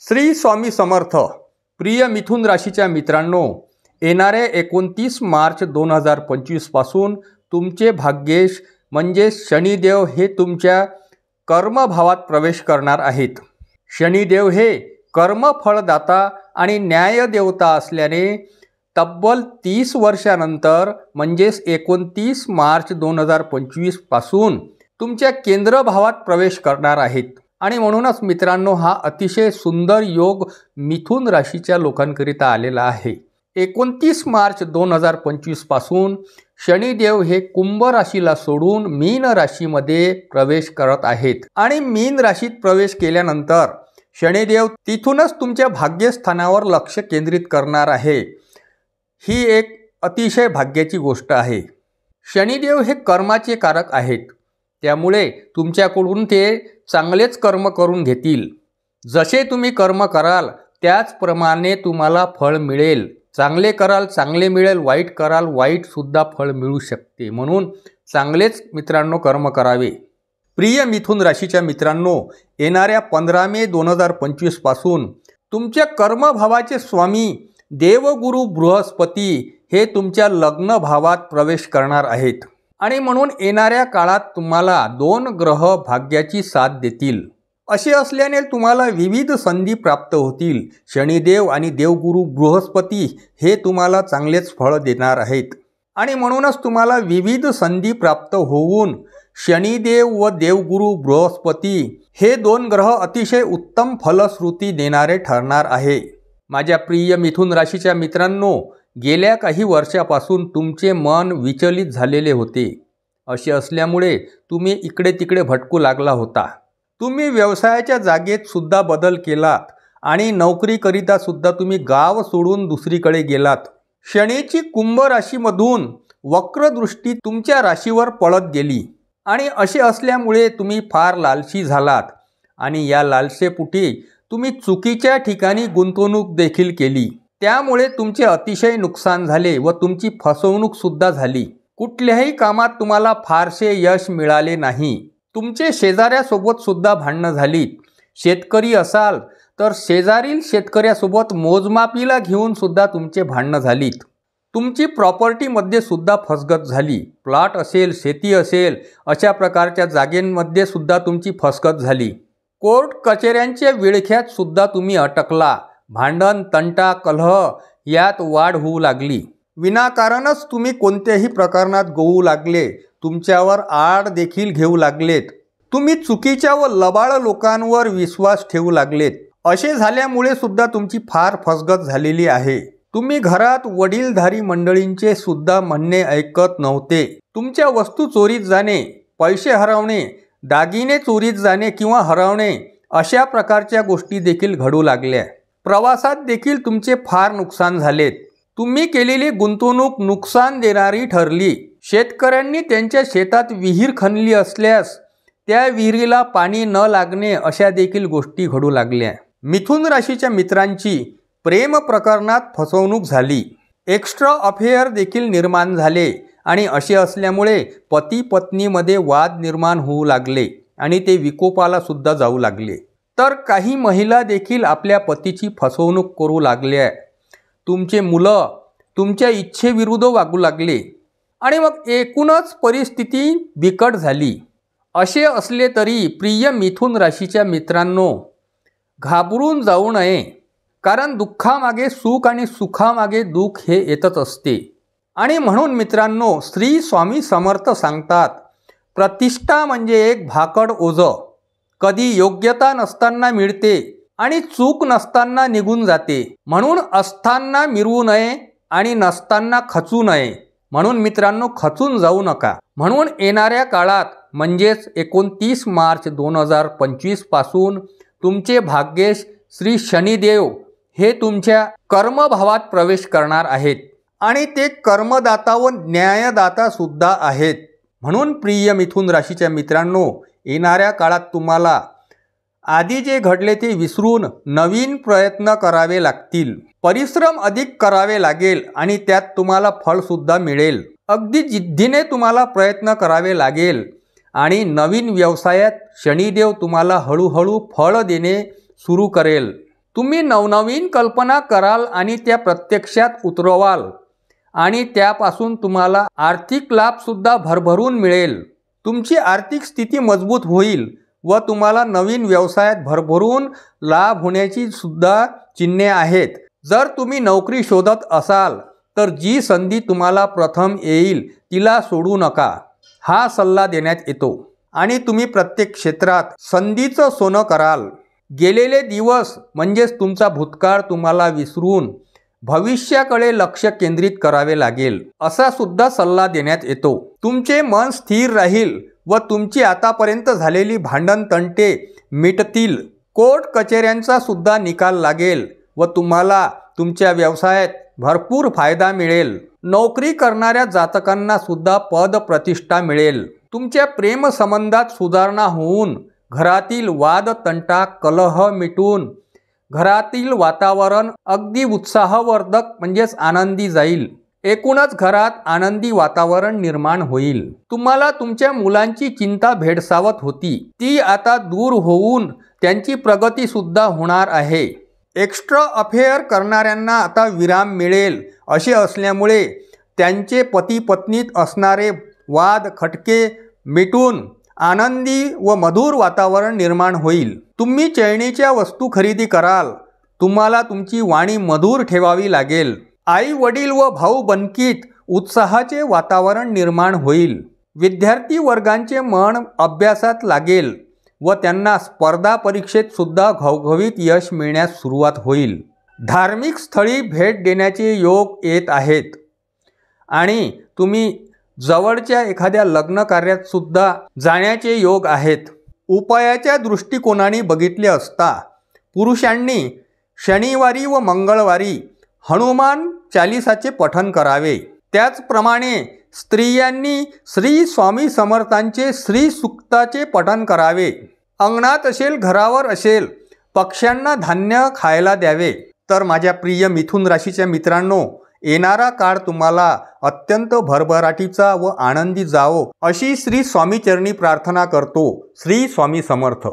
श्री स्वामी समर्थ. प्रिय मिथुन राशीच्या मित्रांनो, येणाऱ्या 29 मार्च 2025 पासून तुमचे भाग्येश म्हणजे शनिदेव हे तुमच्या कर्मभावात प्रवेश करणार आहेत. शनिदेव हे कर्मफळदाता आणि न्यायदेवता असल्याने तब्बल 30 वर्षानंतर म्हणजेच 29 मार्च 2025 पासून तुमच्या केंद्रभावात प्रवेश करणार आहेत. आणि म्हणूनच मित्रांनो, हा अतिशय सुंदर योग मिथुन राशीच्या लोकांकरिता आलेला आहे. 29 मार्च 2025 पासून शनिदेव हे कुंभ राशीला सोडून मीन राशीमध्ये प्रवेश करत आहेत. आणि मीन राशीत प्रवेश केल्यानंतर शनिदेव तिथूनच तुमच्या भाग्यस्थानावर लक्ष केंद्रित करणार आहे. ही एक अतिशय भाग्याची गोष्ट आहे. शनिदेव हे कर्माचे कारक आहेत, त्यामुळे तुमच्याकडून ते चांगलेच कर्म करून घेतील. जसे तुम्ही कर्म कराल त्याचप्रमाणे तुम्हाला फळ मिळेल. चांगले कराल चांगले मिळेल, वाईट कराल वाईटसुद्धा फळ मिळू शकते. म्हणून चांगलेच मित्रांनो कर्म करावे. प्रिय मिथुन राशीच्या मित्रांनो, येणाऱ्या 15 मे 2025 पासून तुमच्या कर्मभावाचे स्वामी देवगुरु बृहस्पती हे तुमच्या लग्न भावात प्रवेश करणार आहेत. आणि म्हणून येणाऱ्या काळात तुम्हाला 2 ग्रह भाग्याची साथ देतील. असे असल्याने तुम्हाला विविध संधी प्राप्त होतील. शनिदेव आणि देवगुरु बृहस्पती हे तुम्हाला चांगलेच फळ देणार आहेत. आणि म्हणूनच तुम्हाला विविध संधी प्राप्त होऊन शनिदेव व देवगुरु बृहस्पती हे 2 ग्रह अतिशय उत्तम फलश्रुती देणारे ठरणार आहे. माझ्या प्रिय मिथुन राशीच्या मित्रांनो, गेल्या काही वर्षापासून तुमचे मन विचलित झालेले होते. असे असल्यामुळे तुम्ही इकडे तिकडे भटकू लागला होता. तुम्ही व्यवसायाच्या जागेत सुद्धा बदल केलात आणि नोकरीकरिता सुद्धा तुम्ही गाव सोडून दुसरीकडे गेलात. शनीची कुंभ राशीमधून वक्रदृष्टी तुमच्या राशीवर पडत गेली आणि असे असल्यामुळे तुम्ही फार लालची झालात आणि या लालसेपोटी तुम्ही चुकीच्या ठिकाणी गुंतवणूक देखील केली. त्यामुळे तुमचे अतिशय नुकसान झाले व तुमची फसवणूक सुद्धा झाली. कुठल्याही कामात तुम्हाला फारसे यश मिळाले नाही. तुमचे शेजाऱ्यासोबत सुद्धा भांडणं झाली. शेतकरी असाल तर शेजारील शेतकऱ्यासोबत मोजमापीला घेऊन सुद्धा तुमचे भांडणं झालीत. तुमची प्रॉपर्टीमध्ये सुद्धा फसगत झाली. प्लॉट असेल, शेती असेल, अशा प्रकारच्या जागेंमध्ये सुद्धा तुमची फसगत झाली. कोर्ट कचेऱ्यांच्या विळख्यात सुद्धा तुम्ही अटकला. भांडण, तंटा, कलह यात वाढ होऊ लागली. विनाकारणच तुम्ही कोणत्याही प्रकरणात गळू लागले. तुमच्यावर आड देखील घेऊ लागलेत. तुम्ही चुकीच्या व लबाड लोकांवर विश्वास ठेवू लागलेत. असे झाल्यामुळे सुद्धा तुमची फार फसगत झालेली आहे. तुम्ही घरात वडीलधारी मंडळींचे सुद्धा म्हणणे ऐकत नव्हते. तुमच्या वस्तू चोरीत जाणे, पैसे हरवणे, दागिने चोरीत जाणे किंवा हरवणे अशा प्रकारच्या गोष्टी देखील घडू लागल्या. प्रवासात देखील तुमचे फार नुकसान झालेत. तुम्ही केलेली गुंतवणूक नुकसान देणारी ठरली. शेतकऱ्यांनी त्यांच्या शेतात विहीर खणली असल्यास त्या विहिरीला पाणी न लागणे अशा देखील गोष्टी घडू लागल्या. मिथुन राशीच्या मित्रांची प्रेम प्रकरणात फसवणूक झाली. एक्स्ट्रा अफेअर देखील निर्माण झाले आणि असे असल्यामुळे पती पत्नीमध्ये वाद निर्माण होऊ लागले आणि ते विकोपाला सुद्धा जाऊ लागले. तर काही महिला देखील आपल्या पतीची फसवणूक करू लागल्या. तुमचे मुलं तुमच्या इच्छेविरुद्ध वागू लागले आणि मग एकूणच परिस्थिती बिकट झाली. असे असले तरी प्रिय मिथुन राशीच्या मित्रांनो, घाबरून जाऊ नये. कारण दुःखामागे सुख आणि सुखामागे दुःख हे येतच असते. आणि म्हणून मित्रांनो, श्री स्वामी समर्थ सांगतात, प्रतिष्ठा म्हणजे एक भाकड ओझं. कधी योग्यता नसताना मिळते आणि चूक नसताना निघून जाते. म्हणून असताना मिरवू नये आणि नसताना खचू नये. म्हणून मित्रांनो, खचून जाऊ नका. म्हणून येणाऱ्या काळात म्हणजेच 29 मार्च 2025 पासून तुमचे भाग्येश श्री शनिदेव हे तुमच्या कर्मभावात प्रवेश करणार आहेत आणि ते कर्मदाता व न्यायदाता सुद्धा आहेत. म्हणून प्रिय मिथुन राशीच्या मित्रांनो, येणाऱ्या काळात तुम्हाला आधी जे घडले ते विसरून नवीन प्रयत्न करावे लागतील. परिश्रम अधिक करावे लागेल आणि त्यात तुम्हाला फळसुद्धा मिळेल. अगदी जिद्दीने तुम्हाला प्रयत्न करावे लागेल आणि नवीन व्यवसायात शनिदेव तुम्हाला हळूहळू फळ देणे सुरू करेल. तुम्ही नवनवीन कल्पना कराल आणि त्या प्रत्यक्षात उतरवाल आणि त्यापासून तुम्हाला आर्थिक लाभसुद्धा भरभरून मिळेल. तुमची आर्थिक स्थिती मजबूत होईल व तुम्हाला नवीन व्यवसायात भरभरून लाभ होण्याची सुद्धा चिन्हे आहेत. जर तुम्ही नोकरी शोधत असाल तर जी संधी तुम्हाला प्रथम येईल तिला सोडू नका, हा सल्ला देण्यात येतो. आणि तुम्ही प्रत्येक क्षेत्रात संधीचं सोनं कराल. गेलेले दिवस म्हणजेच तुमचा भूतकाळ तुम्हाला विसरून भविष्याकडे लक्ष केंद्रित करावे लागेल, असा सुद्धा सल्ला देण्यात येतो. तुमचे मन स्थिर राहील व तुमची आतापर्यंत झालेली भांडण तंटे मिटतील. कोर्ट कचेऱ्यांचा सुद्धा निकाल लागेल व तुम्हाला तुमच्या व्यवसायात भरपूर फायदा मिळेल. नोकरी करणाऱ्या जातकांना सुद्धा पद प्रतिष्ठा मिळेल. तुमच्या प्रेमसंबंधात सुधारणा होऊन घरातील वाद तंटा कलह मिटून घरातील वातावरण अगदी उत्साहवर्धक म्हणजेच आनंदी जाईल. एकूणच घरात आनंदी वातावरण निर्माण होईल. तुम्हाला तुमच्या मुलांची चिंता भेडसावत होती, ती आता दूर होऊन त्यांची प्रगती सुद्धा होणार आहे. एक्स्ट्रा अफेअर करणाऱ्यांना आता विराम मिळेल. असे असल्यामुळे त्यांचे पती पत्नीत असणारे वाद खटके मिटून आनंदी व मधुर वातावरण निर्माण होईल. तुम्ही चैनीच्या वस्तू खरेदी कराल. तुम्हाला तुमची वाणी मधुर ठेवावी लागेल. आई वडील व भाऊ बंधकीत उत्साहाचे वातावरण निर्माण होईल. विद्यार्थी वर्गांचे मन अभ्यासात लागेल व त्यांना स्पर्धा परीक्षेत सुद्धा घवघवीत यश मिळण्यास सुरुवात होईल. धार्मिक स्थळी भेट देण्याचे योग येत आहेत आणि तुम्ही जवळच्या एखाद्या लग्न कार्यात सुद्धा जाण्याचे योग आहेत. उपायाच्या दृष्टिकोनाने बघितले असता पुरुषांनी शनिवारी व मंगळवारी हनुमान चालिसाचे पठण करावे. त्याचप्रमाणे स्त्रियांनी श्री स्वामी समर्थांचे श्री सूक्ताचे पठण करावे. अंगणात असेल घरावर असेल पक्ष्यांना धान्य खायला द्यावे. तर माझ्या प्रिय मिथुन राशीच्या मित्रांनो, येणारा काळ तुम्हाला अत्यंत भरभराटीचा व आनंदी जावो अशी श्री स्वामी चरणी प्रार्थना करतो. श्री स्वामी समर्थ.